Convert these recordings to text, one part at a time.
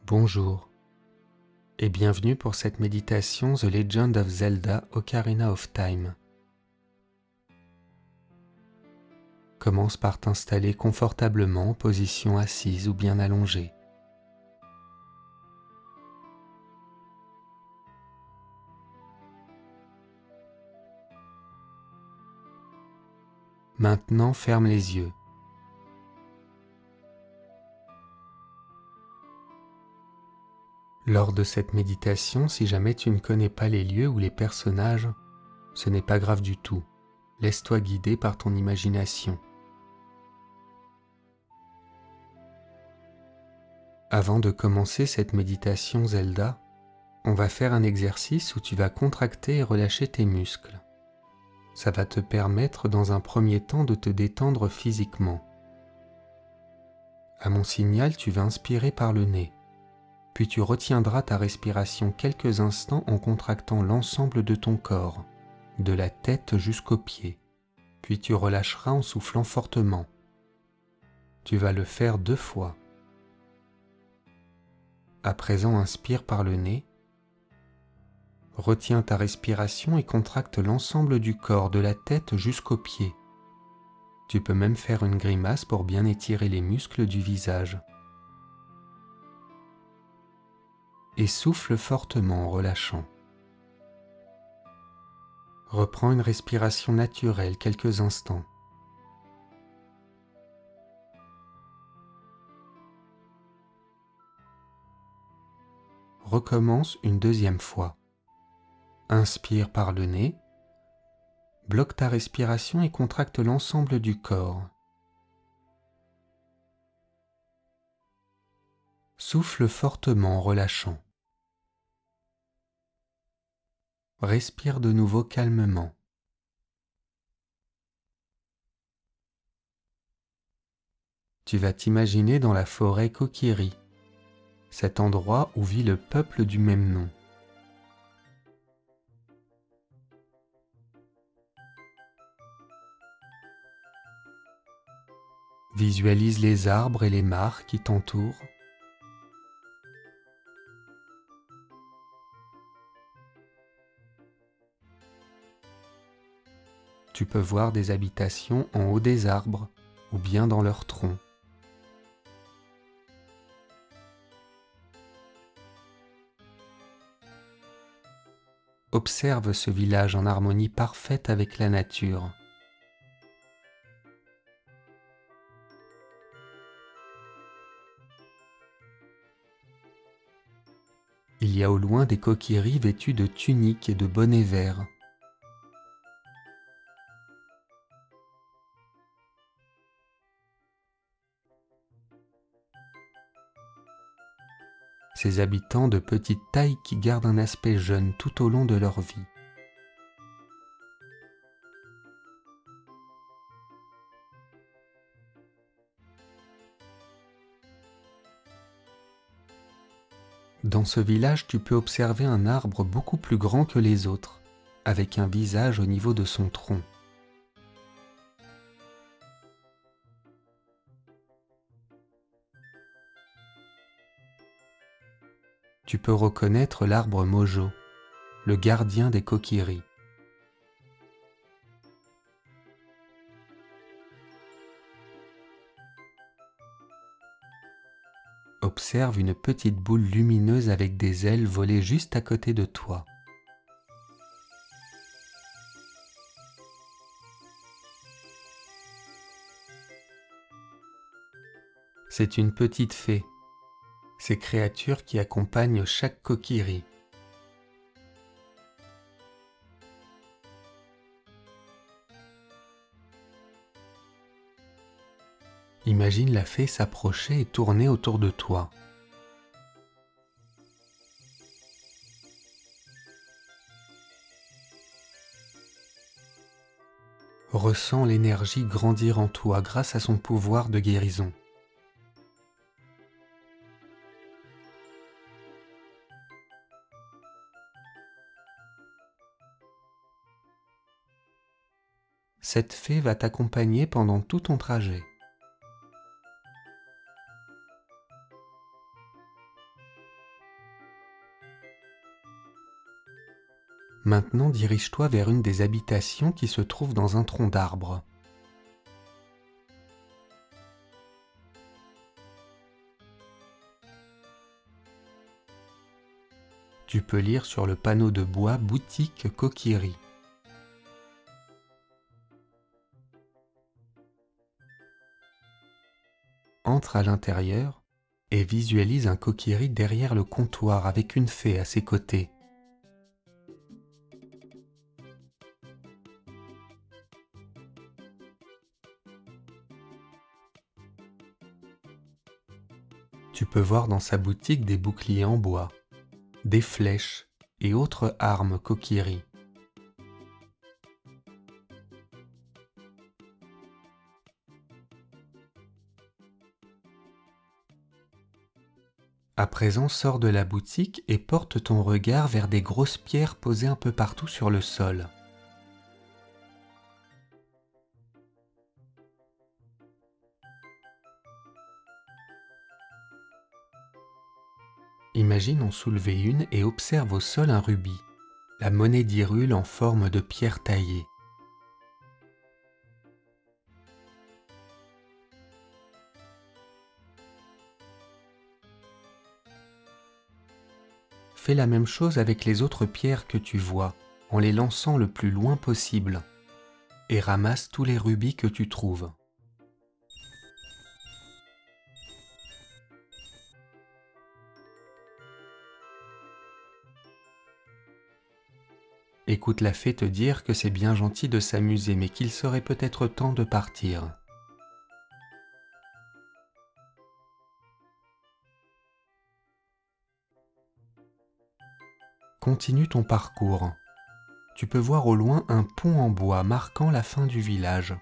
Bonjour et bienvenue pour cette méditation The Legend of Zelda Ocarina of Time. Commence par t'installer confortablement en position assise ou bien allongée. Maintenant, ferme les yeux. Lors de cette méditation, si jamais tu ne connais pas les lieux ou les personnages, ce n'est pas grave du tout. Laisse-toi guider par ton imagination. Avant de commencer cette méditation Zelda, on va faire un exercice où tu vas contracter et relâcher tes muscles. Ça va te permettre dans un premier temps de te détendre physiquement. À mon signal, tu vas inspirer par le nez. Puis tu retiendras ta respiration quelques instants en contractant l'ensemble de ton corps, de la tête jusqu'aux pieds. Puis tu relâcheras en soufflant fortement. Tu vas le faire 2 fois. À présent, inspire par le nez. Retiens ta respiration et contracte l'ensemble du corps, de la tête jusqu'aux pieds. Tu peux même faire une grimace pour bien étirer les muscles du visage. Et souffle fortement en relâchant. Reprends une respiration naturelle quelques instants. Recommence une 2e fois. Inspire par le nez. Bloque ta respiration et contracte l'ensemble du corps. Souffle fortement en relâchant. Respire de nouveau calmement. Tu vas t'imaginer dans la forêt Kokiri, cet endroit où vit le peuple du même nom. Visualise les arbres et les mares qui t'entourent. Tu peux voir des habitations en haut des arbres ou bien dans leurs troncs. Observe ce village en harmonie parfaite avec la nature. Il y a au loin des Kokiri vêtus de tuniques et de bonnets verts. Ces habitants de petite taille qui gardent un aspect jeune tout au long de leur vie. Dans ce village, tu peux observer un arbre beaucoup plus grand que les autres, avec un visage au niveau de son tronc. Tu peux reconnaître l'arbre Mojo, le gardien des Kokiri. Observe une petite boule lumineuse avec des ailes voler juste à côté de toi. C'est une petite fée, ces créatures qui accompagnent chaque Kokiri. Imagine la fée s'approcher et tourner autour de toi. Ressens l'énergie grandir en toi grâce à son pouvoir de guérison. Cette fée va t'accompagner pendant tout ton trajet. Maintenant, dirige-toi vers une des habitations qui se trouve dans un tronc d'arbre. Tu peux lire sur le panneau de bois « Boutique Coquillerie ». Entre à l'intérieur et visualise un coquillerie derrière le comptoir avec une fée à ses côtés. Tu peux voir dans sa boutique des boucliers en bois, des flèches et autres armes coquillerie. À présent, sors de la boutique et porte ton regard vers des grosses pierres posées un peu partout sur le sol. Imagine en soulever une et observe au sol un rubis, la monnaie d'Hyrule en forme de pierre taillée. Fais la même chose avec les autres pierres que tu vois, en les lançant le plus loin possible, et ramasse tous les rubis que tu trouves. Écoute la fée te dire que c'est bien gentil de s'amuser, mais qu'il serait peut-être temps de partir. Continue ton parcours. Tu peux voir au loin un pont en bois marquant la fin du village.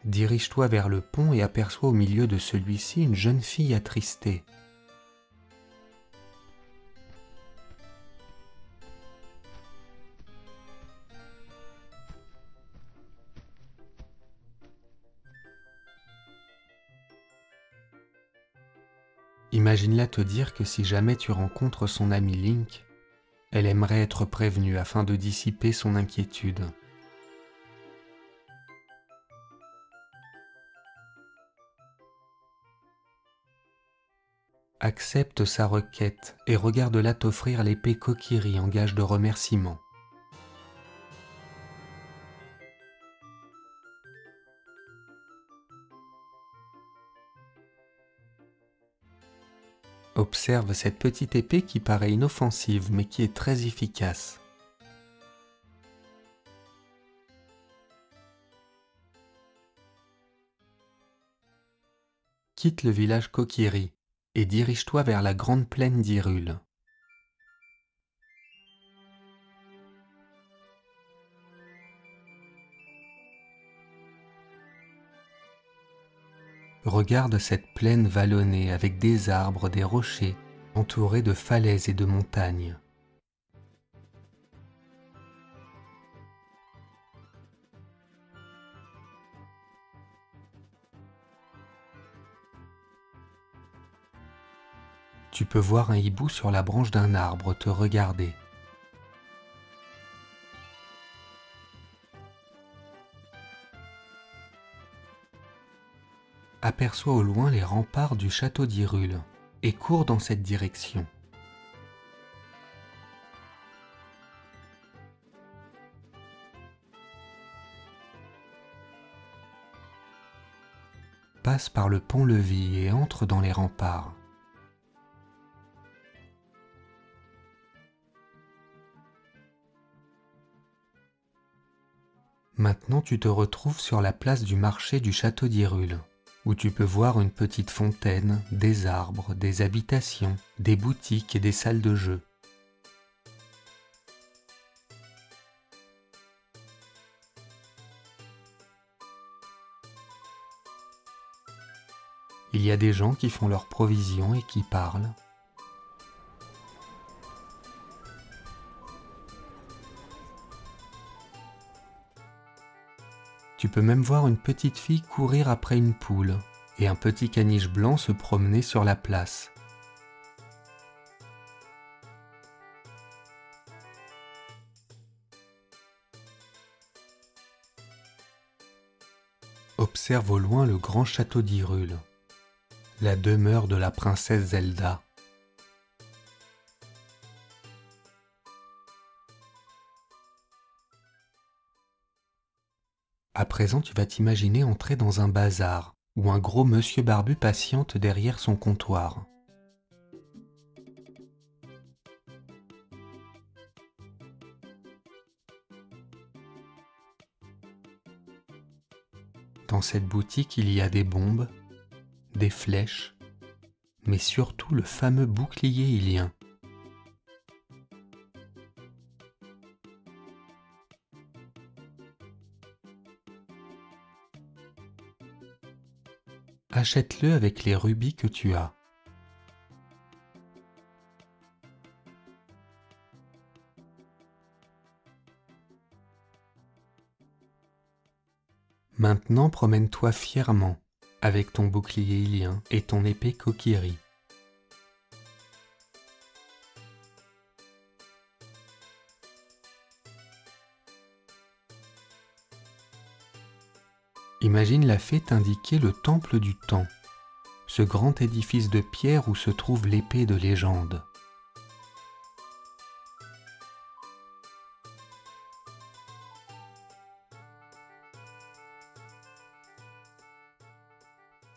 Dirige-toi vers le pont et aperçois au milieu de celui-ci une jeune fille attristée. Imagine-la te dire que si jamais tu rencontres son ami Link, elle aimerait être prévenue afin de dissiper son inquiétude. Accepte sa requête et regarde-la t'offrir l'épée Kokiri en gage de remerciement. Observe cette petite épée qui paraît inoffensive mais qui est très efficace. Quitte le village Kokiri et dirige-toi vers la grande plaine d'Hyrule. Regarde cette plaine vallonnée avec des arbres, des rochers, entourés de falaises et de montagnes. Tu peux voir un hibou sur la branche d'un arbre te regarder. Aperçois au loin les remparts du château d'Hyrule et cours dans cette direction. Passe par le pont-levis et entre dans les remparts. Maintenant tu te retrouves sur la place du marché du château d'Hyrule, où tu peux voir une petite fontaine, des arbres, des habitations, des boutiques et des salles de jeu. Il y a des gens qui font leurs provisions et qui parlent. Tu peux même voir une petite fille courir après une poule et un petit caniche blanc se promenait sur la place. Observe au loin le grand château d'Hyrule, la demeure de la princesse Zelda. À présent, tu vas t'imaginer entrer dans un bazar où un gros monsieur barbu patiente derrière son comptoir. Dans cette boutique, il y a des bombes, des flèches, mais surtout le fameux bouclier ilien. Achète-le avec les rubis que tu as. Maintenant, promène-toi fièrement avec ton bouclier ilien et ton épée Kokiri. Imagine la fée t'indiquer le temple du temps, ce grand édifice de pierre où se trouve l'épée de légende.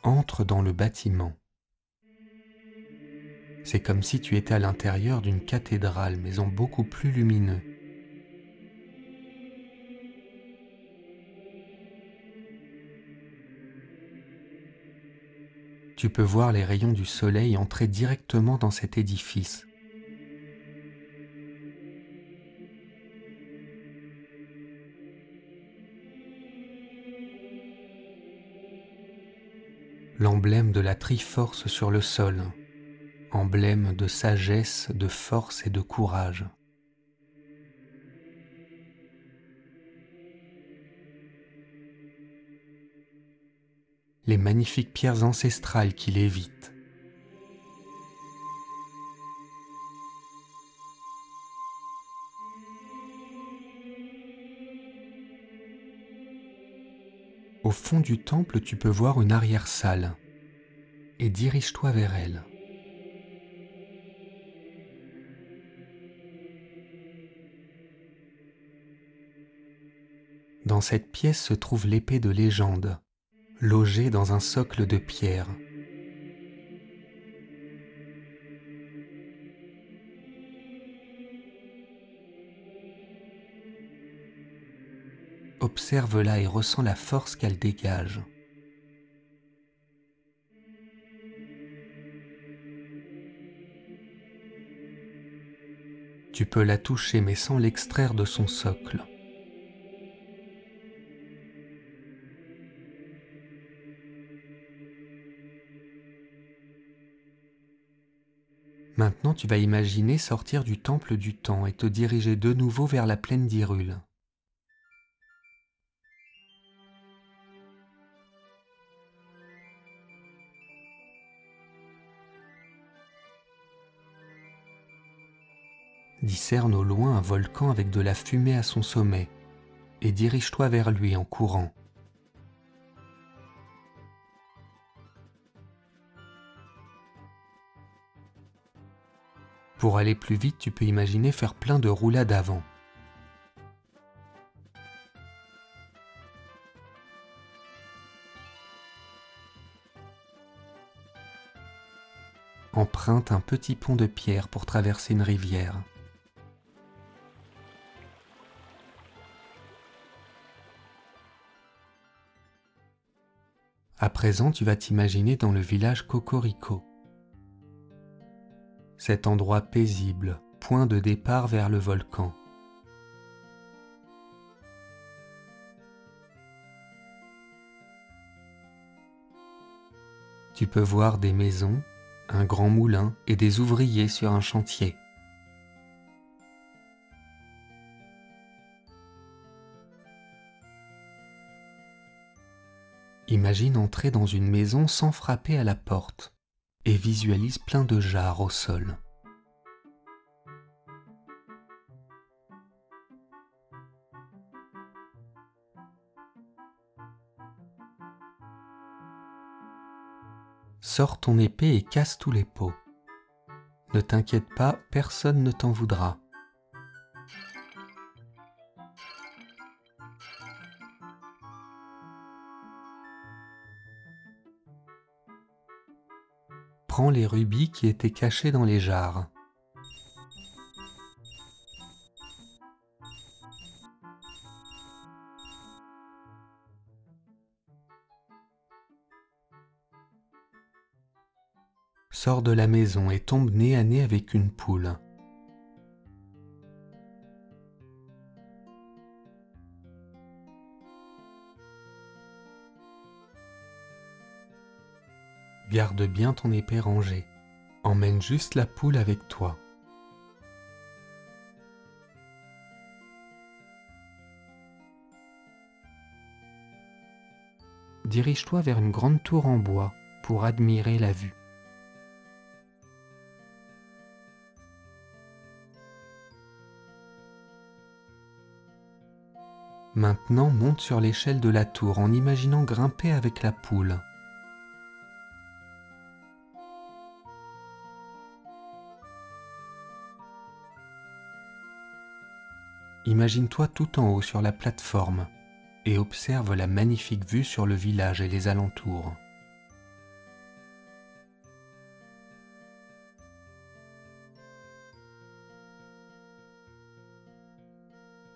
Entre dans le bâtiment. C'est comme si tu étais à l'intérieur d'une cathédrale, mais en beaucoup plus lumineux. Tu peux voir les rayons du soleil entrer directement dans cet édifice. L'emblème de la Triforce sur le sol, emblème de sagesse, de force et de courage. Les magnifiques pierres ancestrales qui lévitent. Au fond du temple, tu peux voir une arrière-salle et dirige-toi vers elle. Dans cette pièce se trouve l'épée de légende, logée dans un socle de pierre. Observe-la et ressens la force qu'elle dégage. Tu peux la toucher mais sans l'extraire de son socle. Maintenant, tu vas imaginer sortir du temple du temps et te diriger de nouveau vers la plaine d'Hyrule. Discerne au loin un volcan avec de la fumée à son sommet et dirige-toi vers lui en courant. Pour aller plus vite, tu peux imaginer faire plein de roulades avant. Emprunte un petit pont de pierre pour traverser une rivière. À présent, tu vas t'imaginer dans le village Cocorico. Cet endroit paisible, point de départ vers le volcan. Tu peux voir des maisons, un grand moulin et des ouvriers sur un chantier. Imagine entrer dans une maison sans frapper à la porte et visualise plein de jarres au sol. Sors ton épée et casse tous les pots. Ne t'inquiète pas, personne ne t'en voudra. Prends les rubis qui étaient cachés dans les jarres. Sors de la maison et tombe nez à nez avec une poule. Garde bien ton épée rangée. Emmène juste la poule avec toi. Dirige-toi vers une grande tour en bois pour admirer la vue. Maintenant, monte sur l'échelle de la tour en imaginant grimper avec la poule. Imagine-toi tout en haut sur la plateforme et observe la magnifique vue sur le village et les alentours.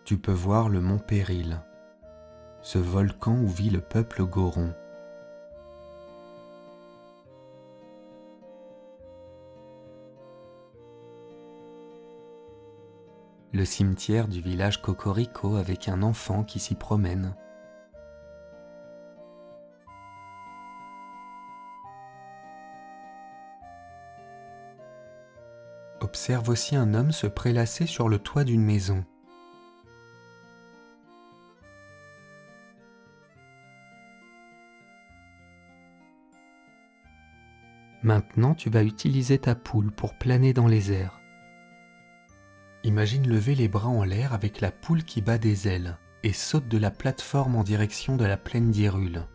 Tu peux voir le mont Péril, ce volcan où vit le peuple Goron. Le cimetière du village Cocorico avec un enfant qui s'y promène. Observe aussi un homme se prélasser sur le toit d'une maison. Maintenant, tu vas utiliser ta poule pour planer dans les airs. Imagine lever les bras en l'air avec la poule qui bat des ailes et saute de la plateforme en direction de la plaine d'Hyrule.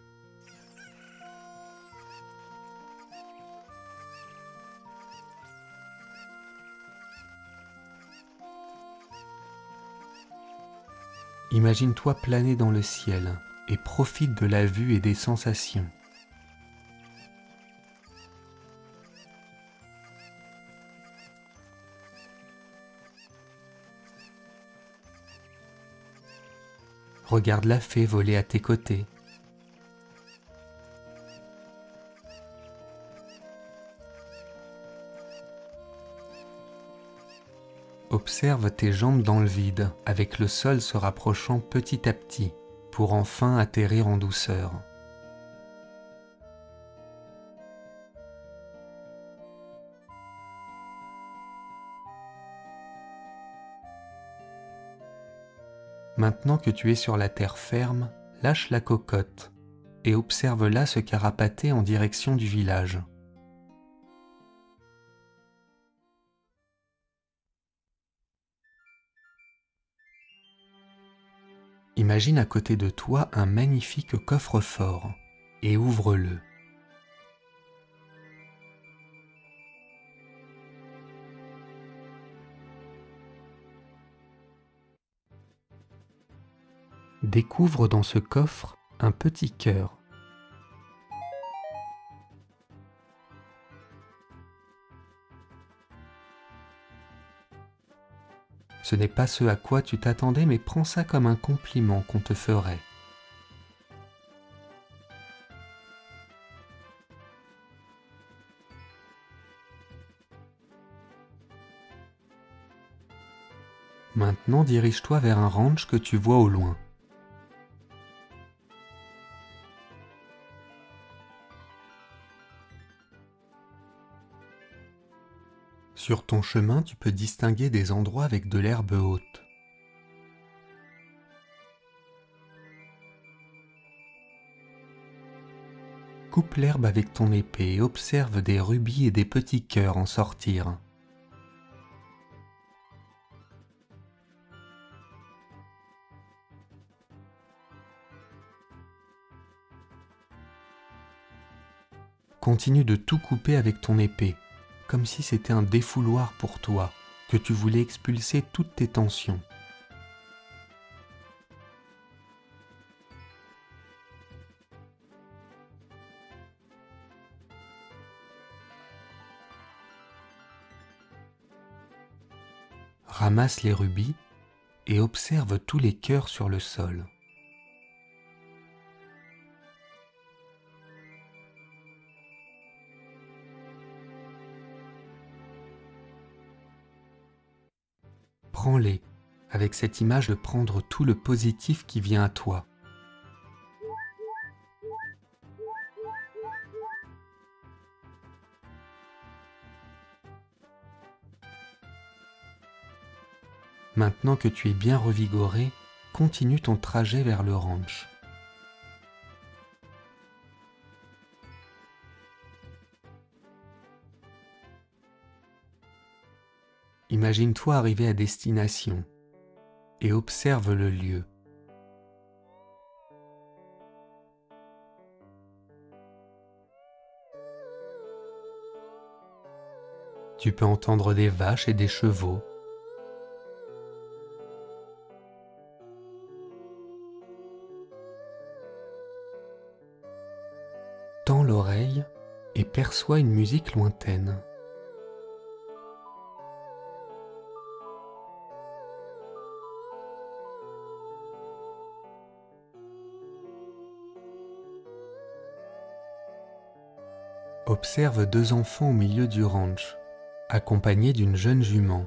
Imagine-toi planer dans le ciel et profite de la vue et des sensations. Regarde la fée voler à tes côtés. Observe tes jambes dans le vide, avec le sol se rapprochant petit à petit, pour enfin atterrir en douceur. Maintenant que tu es sur la terre ferme, lâche la cocotte et observe-la se carapater en direction du village. Imagine à côté de toi un magnifique coffre-fort et ouvre-le. Découvre dans ce coffre un petit cœur. Ce n'est pas ce à quoi tu t'attendais, mais prends ça comme un compliment qu'on te ferait. Maintenant, dirige-toi vers un ranch que tu vois au loin. Sur ton chemin, tu peux distinguer des endroits avec de l'herbe haute. Coupe l'herbe avec ton épée et observe des rubis et des petits cœurs en sortir. Continue de tout couper avec ton épée, comme si c'était un défouloir pour toi, que tu voulais expulser toutes tes tensions. Ramasse les rubis et observe tous les cœurs sur le sol. Prends-les, avec cette image de prendre tout le positif qui vient à toi. Maintenant que tu es bien revigoré, continue ton trajet vers le ranch. Imagine-toi arriver à destination et observe le lieu. Tu peux entendre des vaches et des chevaux. Tends l'oreille et perçois une musique lointaine. Observe deux enfants au milieu du ranch, accompagnés d'une jeune jument.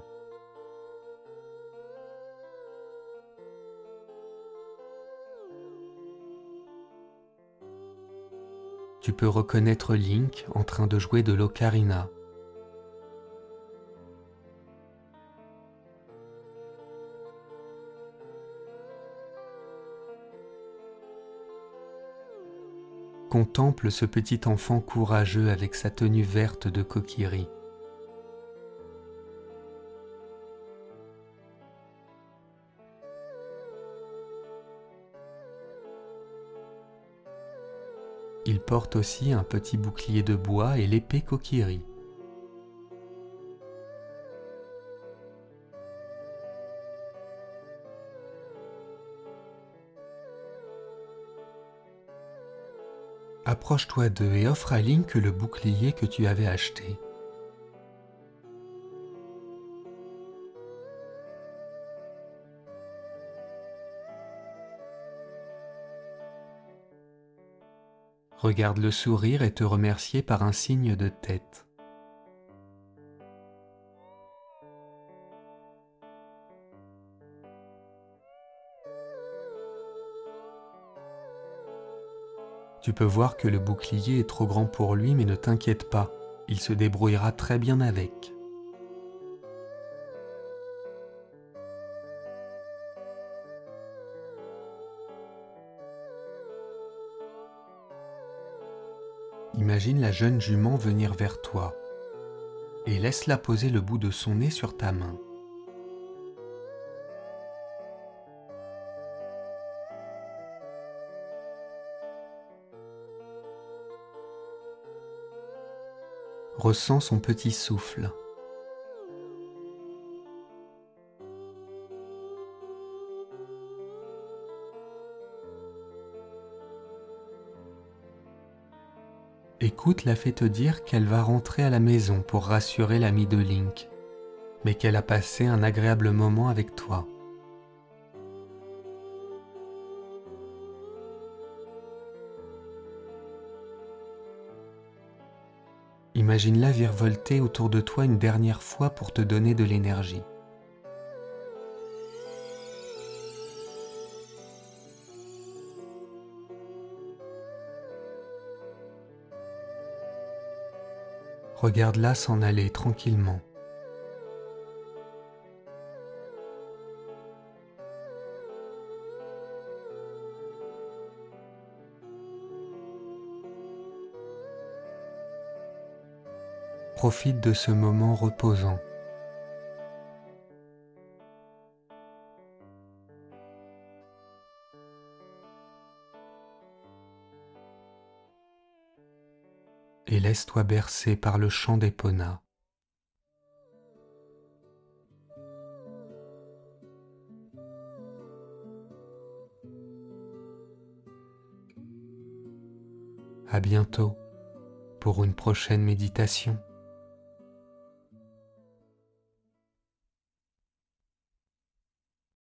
Tu peux reconnaître Link en train de jouer de l'ocarina. Contemple ce petit enfant courageux avec sa tenue verte de kokiri. Il porte aussi un petit bouclier de bois et l'épée kokiri. Approche-toi d'eux et offre à Link le bouclier que tu avais acheté. Regarde-le sourire et te remercier par un signe de tête. Tu peux voir que le bouclier est trop grand pour lui, mais ne t'inquiète pas, il se débrouillera très bien avec. Imagine la jeune jument venir vers toi et laisse-la poser le bout de son nez sur ta main. Ressens son petit souffle. Écoute la fait te dire qu'elle va rentrer à la maison pour rassurer l'ami de Link, mais qu'elle a passé un agréable moment avec toi. Imagine-la virevolter autour de toi une dernière fois pour te donner de l'énergie. Regarde-la s'en aller tranquillement. Profite de ce moment reposant. Et laisse-toi bercer par le chant d'Epona. À bientôt pour une prochaine méditation.